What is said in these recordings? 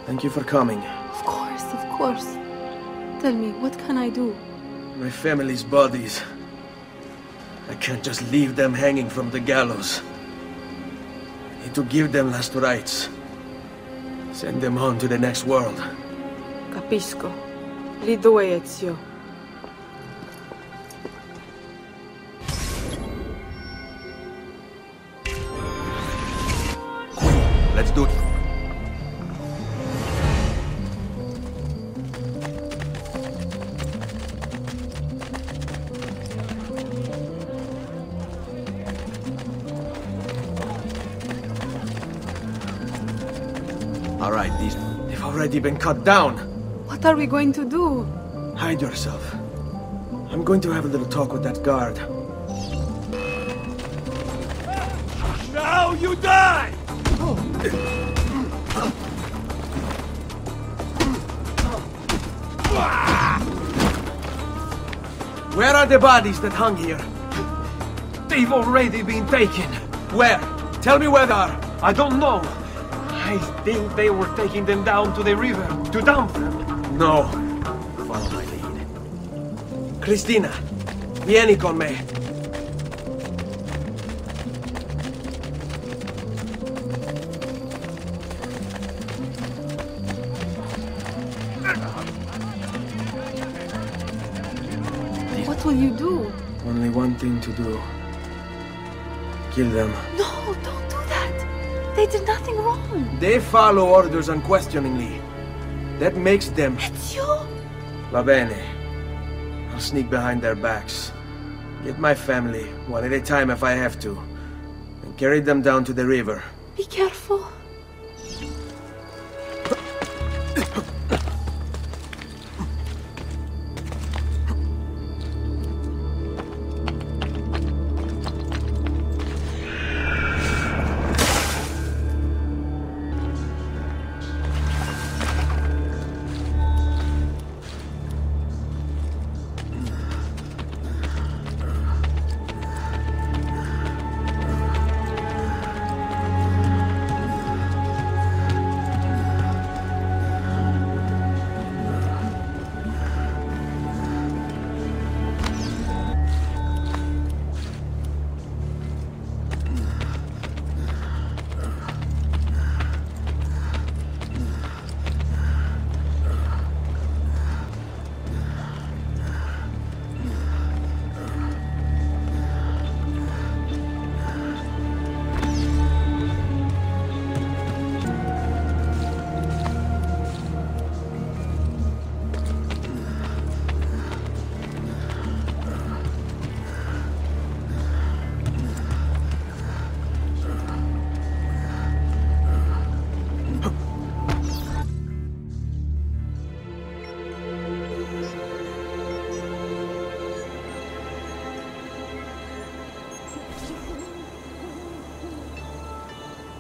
Thank you for coming. Of course, of course. Tell me, what can I do? My family's bodies. I can't just leave them hanging from the gallows. I need to give them last rites. Send them on to the next world. Capisco. Li due, Ezio. Let's do it. All right, they've already been cut down. What are we going to do? Hide yourself. I'm going to have a little talk with that guard. Now you die! Where are the bodies that hung here? They've already been taken. Where? Tell me where they are. I don't know. I think they were taking them down to the river to dump them. No. Follow my lead. Cristina, vieni con me. What will you do? Only one thing to do. Kill them. No, don't do that. They did nothing wrong. They follow orders unquestioningly. That makes them... Ezio? Va bene. I'll sneak behind their backs. Get my family, one at a time if I have to. And carry them down to the river. Be careful.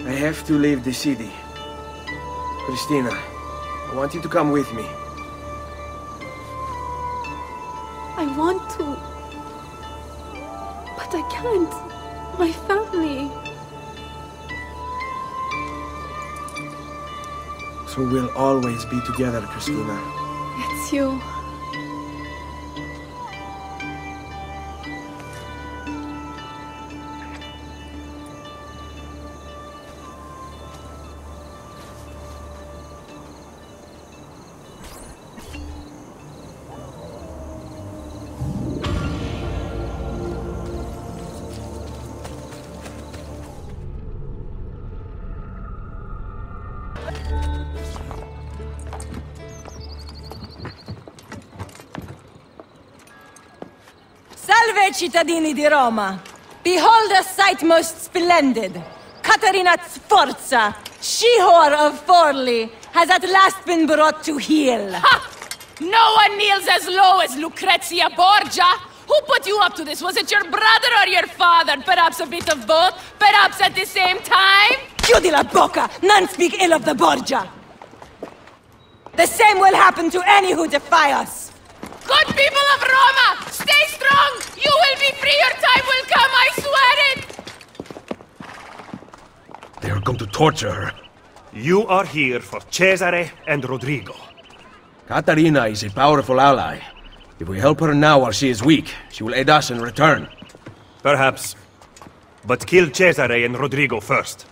I have to leave the city. Cristina, I want you to come with me. I want to. But I can't. My family. So we'll always be together, Cristina. Ezio. Salve, cittadini di Roma! Behold a sight most splendid! Caterina Sforza, she-whore of Forli, has at last been brought to heel. Ha! No one kneels as low as Lucrezia Borgia! Who put you up to this? Was it your brother or your father? Perhaps a bit of both? Perhaps at the same time? Chiudi la bocca! None speak ill of the Borgia! The same will happen to any who defy us! Good people of Roma! Stay strong! You will be free! Your time will come, I swear it! They are going to torture her. You are here for Cesare and Rodrigo. Caterina is a powerful ally. If we help her now while she is weak, she will aid us in return. Perhaps. But kill Cesare and Rodrigo first.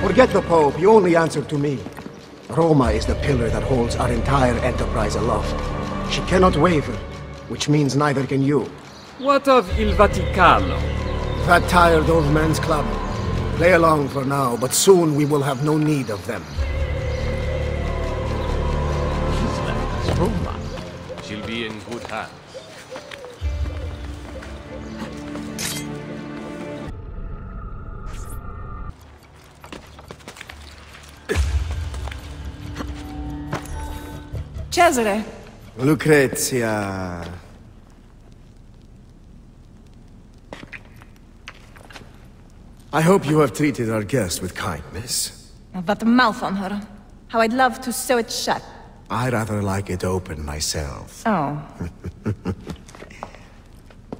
Forget the Pope, you only answer to me. Roma is the pillar that holds our entire enterprise aloft. She cannot waver, which means neither can you. What of Il Vaticano? That tired old man's club. Play along for now, but soon we will have no need of them. Roma. She'll be in good hands. Cesare. Lucrezia. I hope you have treated our guest with kindness. That mouth on her. How I'd love to sew it shut. I rather like it open myself. Oh.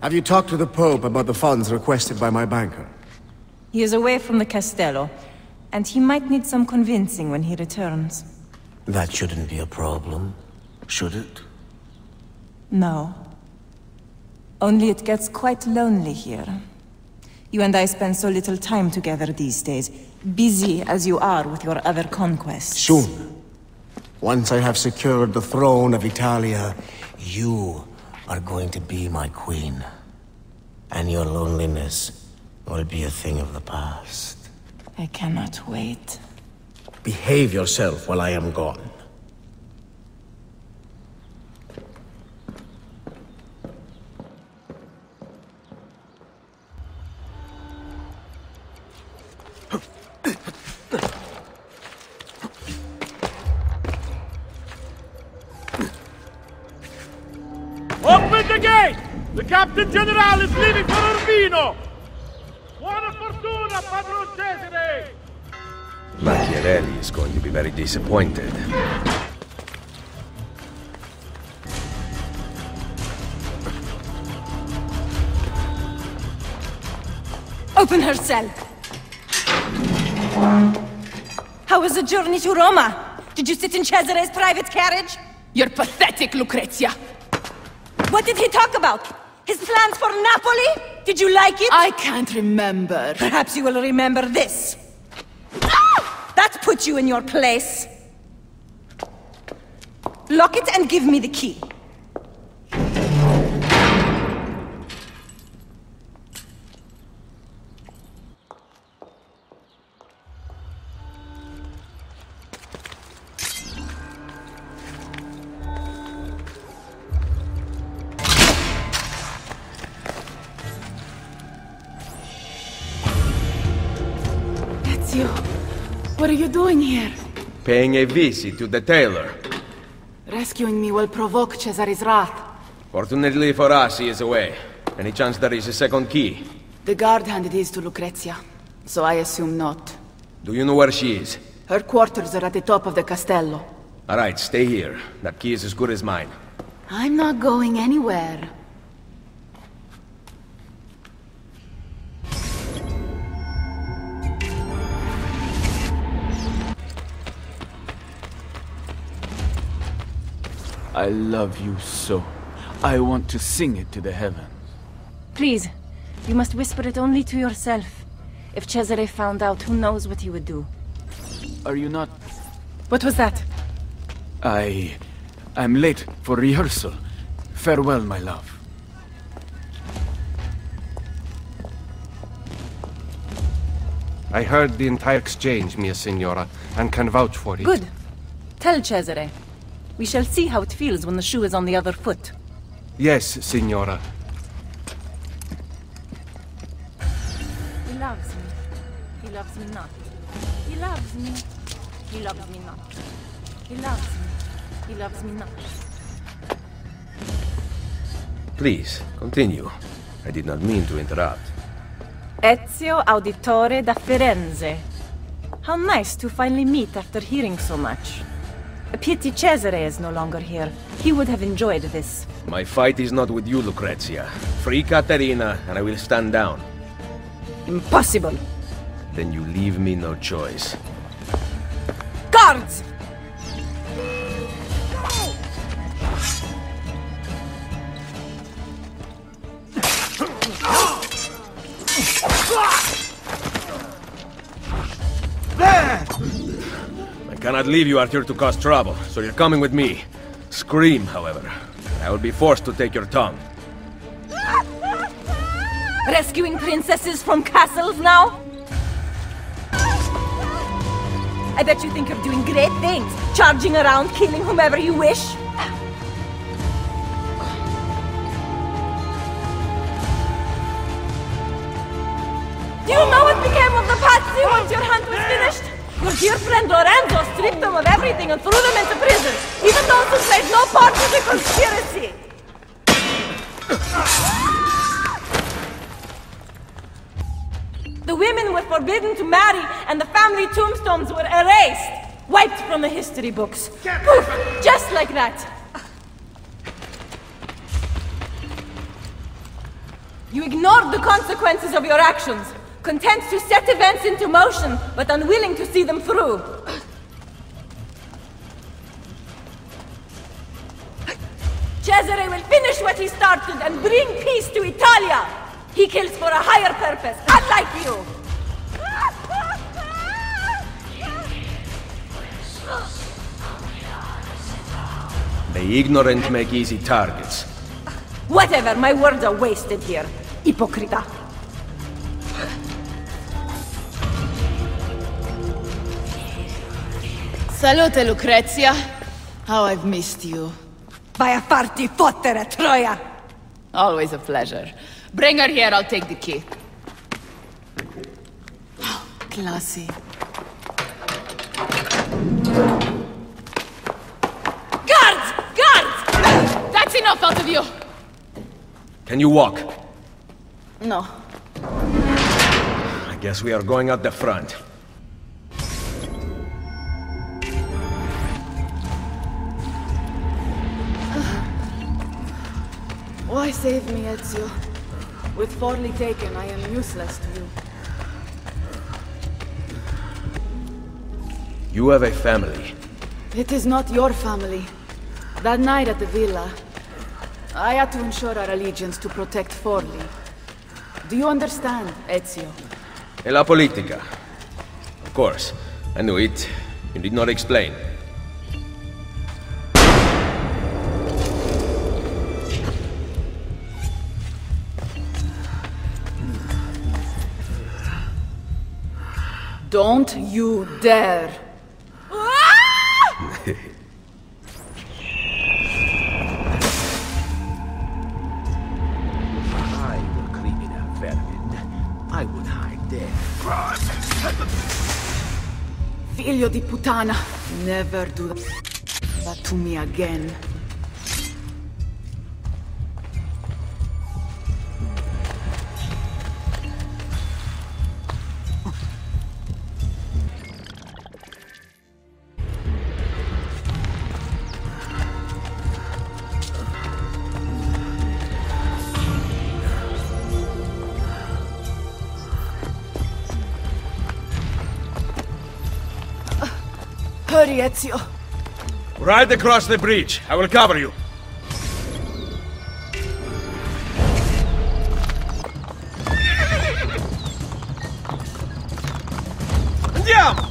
Have you talked to the Pope about the funds requested by my banker? He is away from the castello, and he might need some convincing when he returns. That shouldn't be a problem, should it? No. Only it gets quite lonely here. You and I spend so little time together these days, busy as you are with your other conquests. Soon. Once I have secured the throne of Italia, you are going to be my queen. And your loneliness will be a thing of the past. I cannot wait. Behave yourself while I am gone. Open the gate! The Captain General is leaving for Urbino! Buona fortuna, Padron Cesare! Machiavelli is going to be very disappointed. Open her cell! How was the journey to Roma? Did you sit in Cesare's private carriage? You're pathetic, Lucrezia. What did he talk about? His plans for Napoli? Did you like it? I can't remember. Perhaps you will remember this. Ah! That puts you in your place. Lock it and give me the key. What are you doing here? Paying a visit to the tailor. Rescuing me will provoke Cesare's wrath. Fortunately for us, he is away. Any chance there is a second key? The guard handed his to Lucrezia, so I assume not. Do you know where she is? Her quarters are at the top of the castello. All right, stay here. That key is as good as mine. I'm not going anywhere. I love you so. I want to sing it to the heavens. Please, you must whisper it only to yourself. If Cesare found out, who knows what he would do. Are you not... What was that? I'm late for rehearsal. Farewell, my love. I heard the entire exchange, mia signora, and can vouch for it. Good. Tell Cesare. We shall see how it feels when the shoe is on the other foot. Yes, signora. He loves me. He loves me not. He loves me. He loves me not. He loves me. He loves me not. Please, continue. I did not mean to interrupt. Ezio Auditore da Firenze. How nice to finally meet after hearing so much. A pity Cesare is no longer here. He would have enjoyed this. My fight is not with you, Lucrezia. Free Caterina, and I will stand down. Impossible! Then you leave me no choice. Guards! I cannot leave you out here to cause trouble, so you're coming with me. Scream, however. I will be forced to take your tongue. Rescuing princesses from castles now? I bet you think you're doing great things, charging around, killing whomever you wish. Do you know what became of the Pazzi once your hunt was finished? Your dear friend Lorenzo stripped them of everything and threw them into prison, even those who played no part in the conspiracy. The women were forbidden to marry, and the family tombstones were erased, wiped from the history books. Poof! Just like that. You ignored the consequences of your actions, content to set events into motion, but unwilling to see them through. Cesare will finish what he started and bring peace to Italia! He kills for a higher purpose, unlike you! The ignorant make easy targets. Whatever, my words are wasted here. Hypocrita. Salute, Lucrezia. How I've missed you. Vai a farti fottere, Troia! Always a pleasure. Bring her here, I'll take the key. Classy. Guards! Guards! That's enough out of you! Can you walk? No. I guess we are going out the front. Why save me, Ezio? With Forli taken, I am useless to you. You have a family. It is not your family. That night at the villa, I had to ensure our allegiance to protect Forli. Do you understand, Ezio? E la politica. Of course. I knew it. You did not explain. Don't you dare! I will criminal vermin. I would hide there. Figlio di puttana! Never do that to me again. Hurry, Ezio! Ride across the bridge. I will cover you. Andiamo!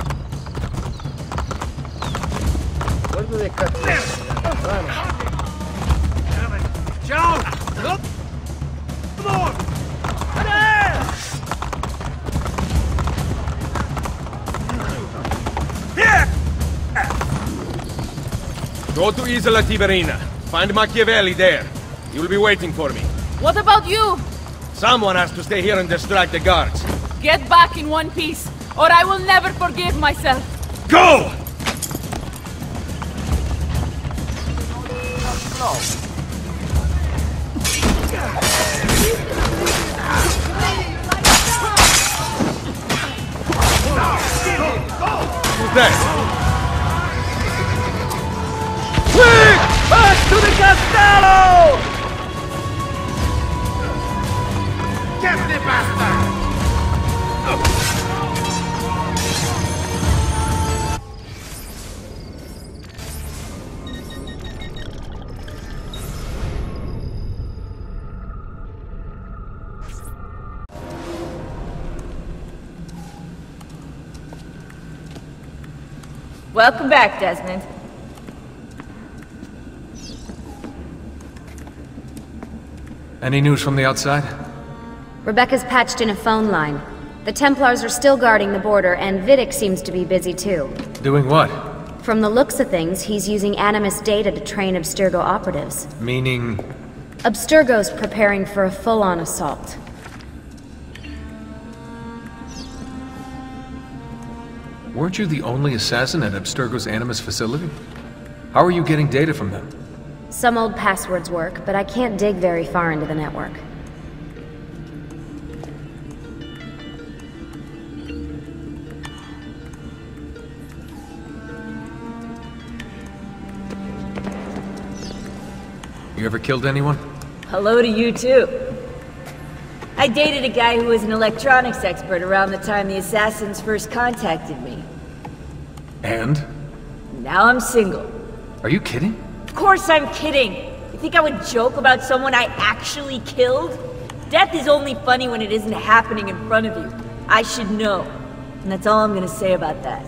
Where do they cut this? Ciao! Come on! Go to Isola Tiberina. Find Machiavelli there. He will be waiting for me. What about you? Someone has to stay here and distract the guards. Get back in one piece, or I will never forgive myself. Go! Who's that? Welcome back, Desmond. Any news from the outside? Rebecca's patched in a phone line. The Templars are still guarding the border, and Vidic seems to be busy too. Doing what? From the looks of things, he's using Animus data to train Abstergo operatives. Meaning? Abstergo's preparing for a full-on assault. Weren't you the only assassin at Abstergo's Animus facility? How are you getting data from them? Some old passwords work, but I can't dig very far into the network. You ever killed anyone? Hello to you too. I dated a guy who was an electronics expert around the time the assassins first contacted me. And? Now I'm single. Are you kidding? Of course I'm kidding! You think I would joke about someone I actually killed? Death is only funny when it isn't happening in front of you. I should know. And that's all I'm gonna say about that.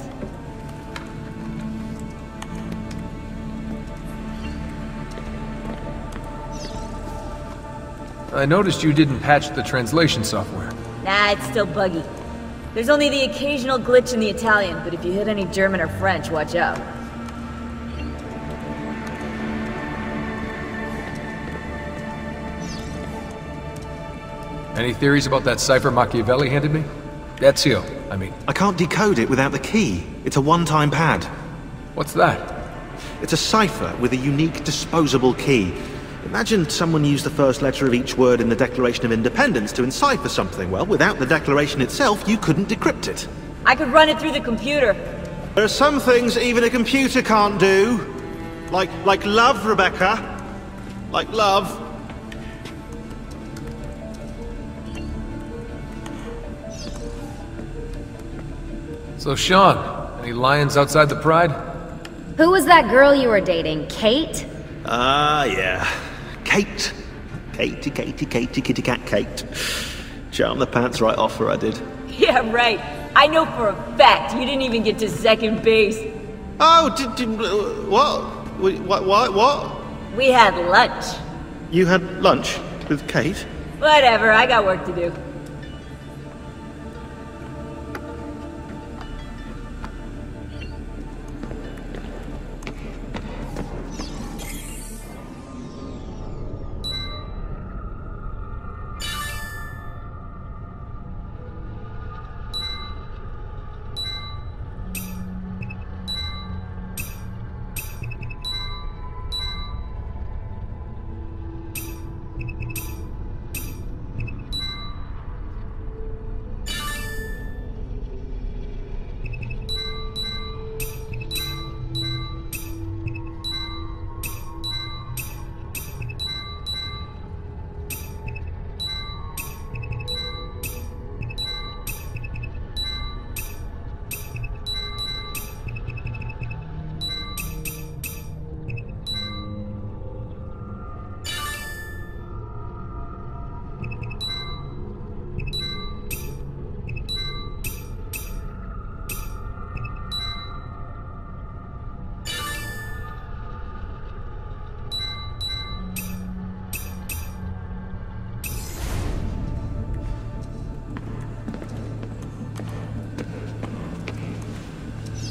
I noticed you didn't patch the translation software. Nah, it's still buggy. There's only the occasional glitch in the Italian, but if you hit any German or French, watch out. Any theories about that cipher Machiavelli handed me? Ezio, I mean. I can't decode it without the key. It's a one-time pad. What's that? It's a cipher with a unique disposable key. Imagine someone used the first letter of each word in the Declaration of Independence to encipher something. Well, without the Declaration itself, you couldn't decrypt it. I could run it through the computer. There are some things even a computer can't do. Like love, Rebecca. Like love. So, Sean, any lions outside the Pride? Who was that girl you were dating? Kate? Ah, yeah. Kate. Katie, kitty cat Kate. Charmed the pants right off her, I did. Yeah, right. I know for a fact you didn't even get to second base. Oh, what? We had lunch. You had lunch with Kate? Whatever, I got work to do.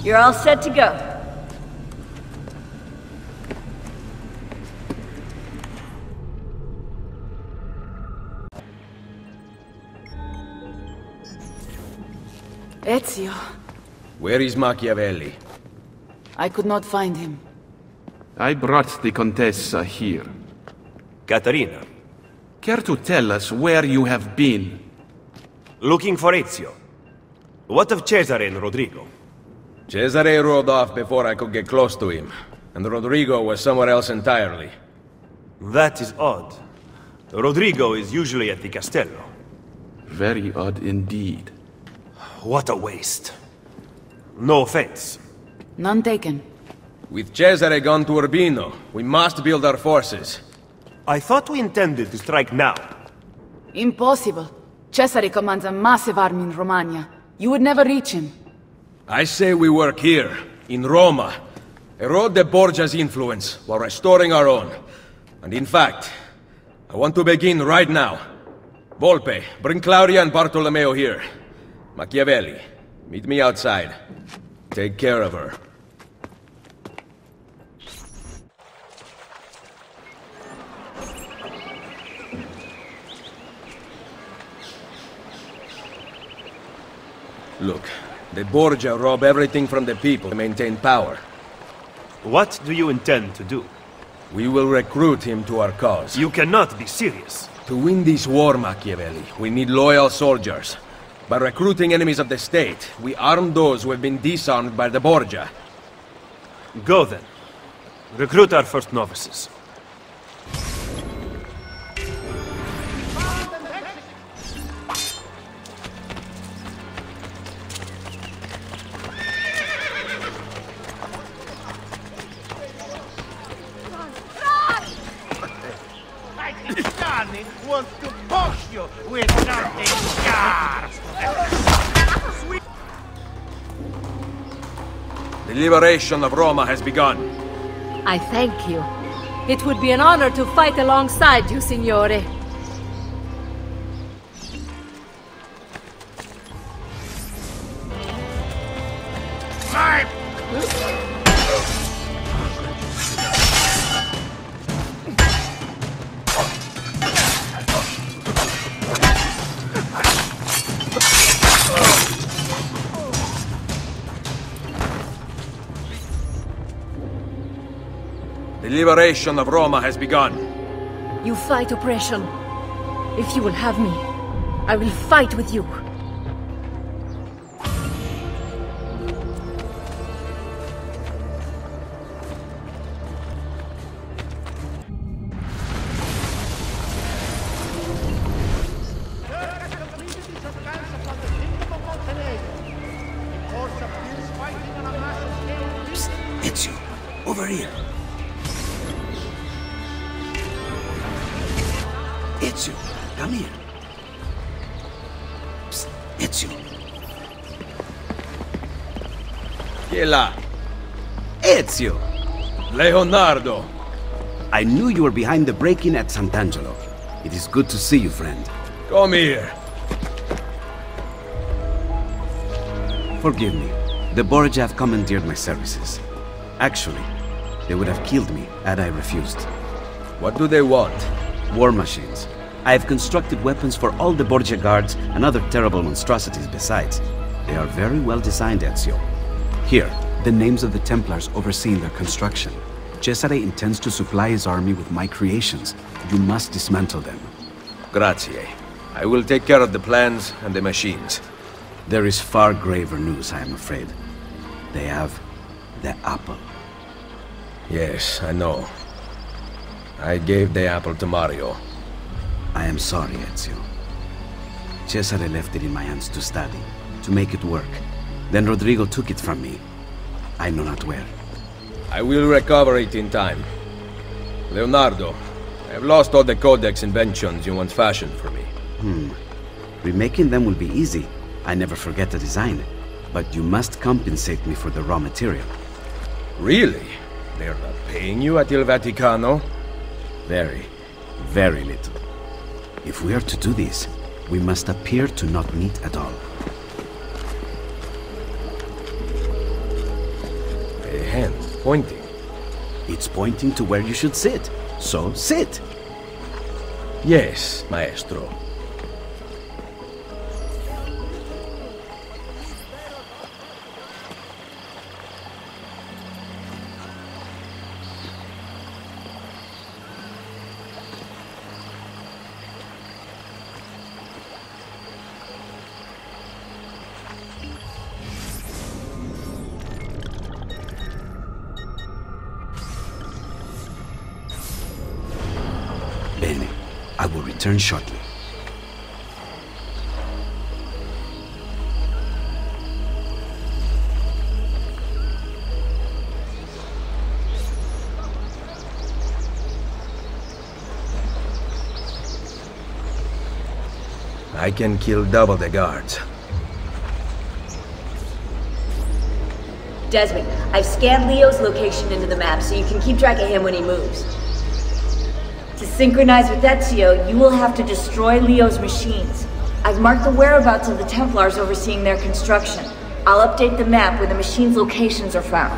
You're all set to go. Ezio. Where is Machiavelli? I could not find him. I brought the Contessa here. Caterina. Care to tell us where you have been? Looking for Ezio. What of Cesare and Rodrigo? Cesare rode off before I could get close to him, and Rodrigo was somewhere else entirely. That is odd. Rodrigo is usually at the castello. Very odd indeed. What a waste. No offense. None taken. With Cesare gone to Urbino, we must build our forces. I thought we intended to strike now. Impossible. Cesare commands a massive army in Romagna. You would never reach him. I say we work here. in Roma. Erode the Borgia's influence while restoring our own. And in fact, I want to begin right now. Volpe, bring Claudia and Bartolomeo here. Machiavelli, meet me outside. Take care of her. Look, the Borgia rob everything from the people to maintain power. What do you intend to do? We will recruit him to our cause. You cannot be serious. To win this war, Machiavelli, we need loyal soldiers. By recruiting enemies of the state, we arm those who have been disarmed by the Borgia. Go then. Recruit our first novices. Wants to push you with nothing sharp. The liberation of Roma has begun. I thank you. It would be an honor to fight alongside you, Signore. The liberation of Roma has begun. You fight oppression. If you will have me, I will fight with you. Psst, it's you. Over here. Ezio, come here. Psst, Ezio. Chi è là? Ezio! Leonardo! I knew you were behind the break-in at Sant'Angelo. It is good to see you, friend. Come here. Forgive me. The Borgia have commandeered my services. Actually, they would have killed me had I refused. What do they want? War machines. I have constructed weapons for all the Borgia guards and other terrible monstrosities besides. They are very well designed, Ezio. Here, the names of the Templars overseeing their construction. Cesare intends to supply his army with my creations. You must dismantle them. Grazie. I will take care of the plans and the machines. There is far graver news, I am afraid. They have the apple. Yes, I know. I gave the apple to Mario. I am sorry, Ezio. Cesare left it in my hands to study, to make it work. Then Rodrigo took it from me. I know not where. I will recover it in time. Leonardo, I have lost all the codex inventions you once fashioned for me. Remaking them will be easy. I never forget the design. But you must compensate me for the raw material. Really? They're not paying you at Il Vaticano? Very, very little. If we are to do this, we must appear to not meet at all. A hand pointing. It's pointing to where you should sit. So, sit! Yes, maestro. Bene. I will return shortly. I can kill double the guards. Desmond, I've scanned Leo's location into the map so you can keep track of him when he moves. To synchronize with Ezio, you will have to destroy Leo's machines. I've marked the whereabouts of the Templars overseeing their construction. I'll update the map when the machines' locations are found.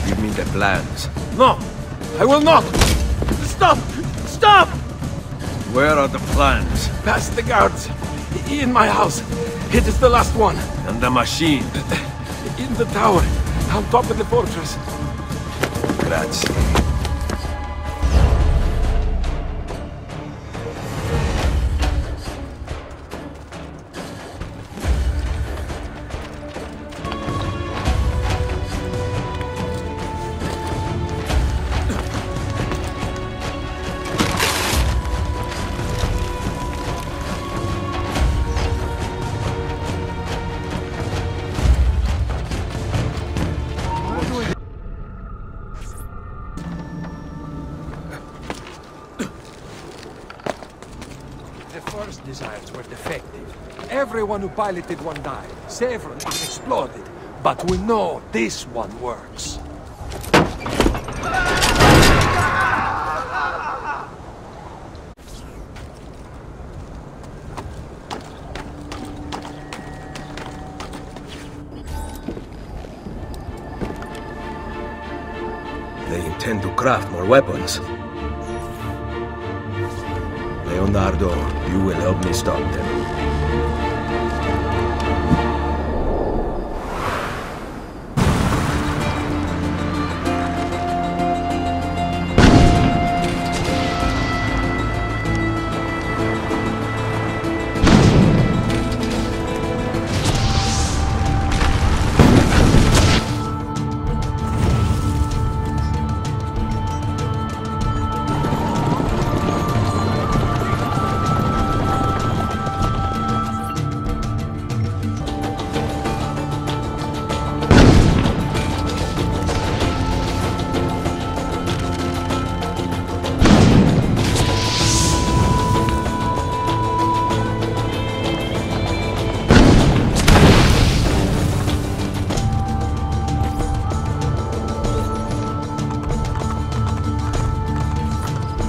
Give me the plans. No! I will not! Stop! Stop! Where are the plans? Past the guards. In my house. It is the last one. And the machine? In the tower. On top of the fortress. Grazie. Designs were defective. Everyone who piloted one died. Several even exploded. But we know this one works. they intend to craft more weapons. Leonardo, you will help me stop them.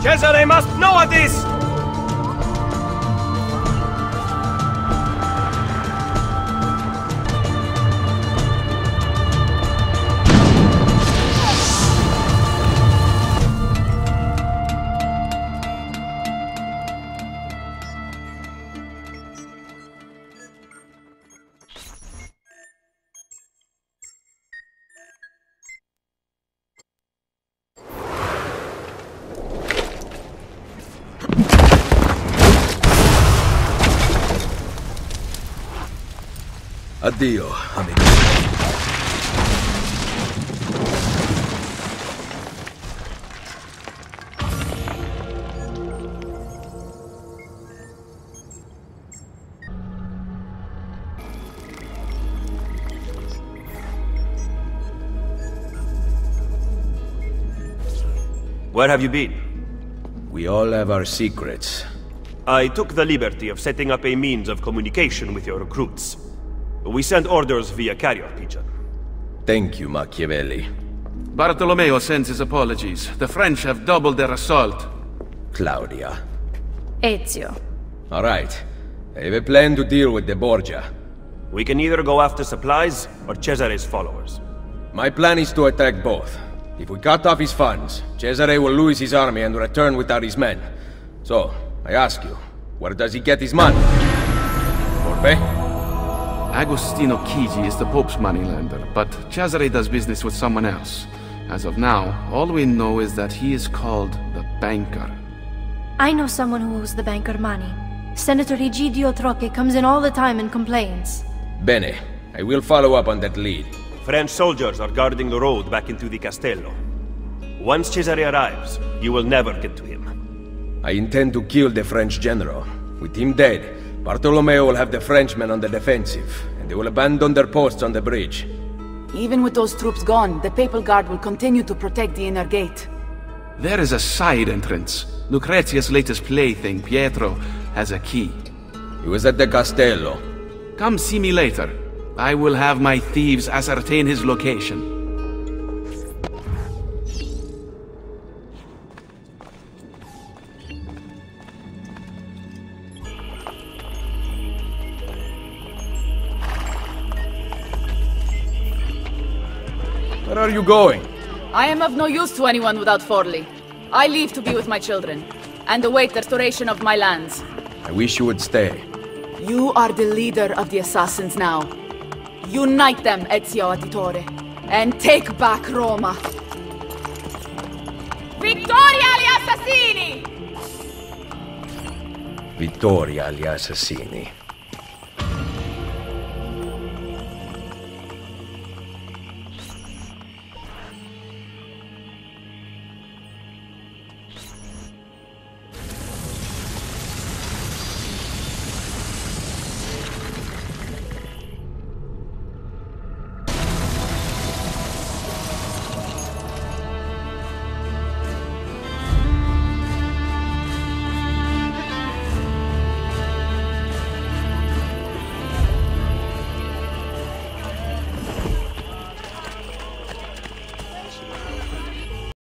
Cesare must know of this! Addio, amico. Where have you been? We all have our secrets. I took the liberty of setting up a means of communication with your recruits. We sent orders via carrier pigeon. Thank you, Machiavelli. Bartolomeo sends his apologies. The French have doubled their assault. Claudia. Ezio. All right. I have a plan to deal with the Borgia. We can either go after supplies or Cesare's followers. My plan is to attack both. If we cut off his funds, Cesare will lose his army and return without his men. So, I ask you, where does he get his money? Orbe? Agostino Chigi is the Pope's moneylender, but Cesare does business with someone else. As of now, all we know is that he is called the Banker. I know someone who owes the banker money. Senator Egidio Trocche comes in all the time and complains. Bene. I will follow up on that lead. French soldiers are guarding the road back into the castello. Once Cesare arrives, you will never get to him. I intend to kill the French general. With him dead, Bartolomeo will have the Frenchmen on the defensive, and they will abandon their posts on the bridge. Even with those troops gone, the Papal Guard will continue to protect the inner gate. There is a side entrance. Lucrezia's latest plaything, Pietro, has a key. He was at the castello. Come see me later. I will have my thieves ascertain his location. Where are you going? I am of no use to anyone without Forli. I leave to be with my children, and await the restoration of my lands. I wish you would stay. You are the leader of the assassins now. Unite them, Ezio Auditore, and take back Roma. Vittoria agli assassini! Vittoria agli assassini.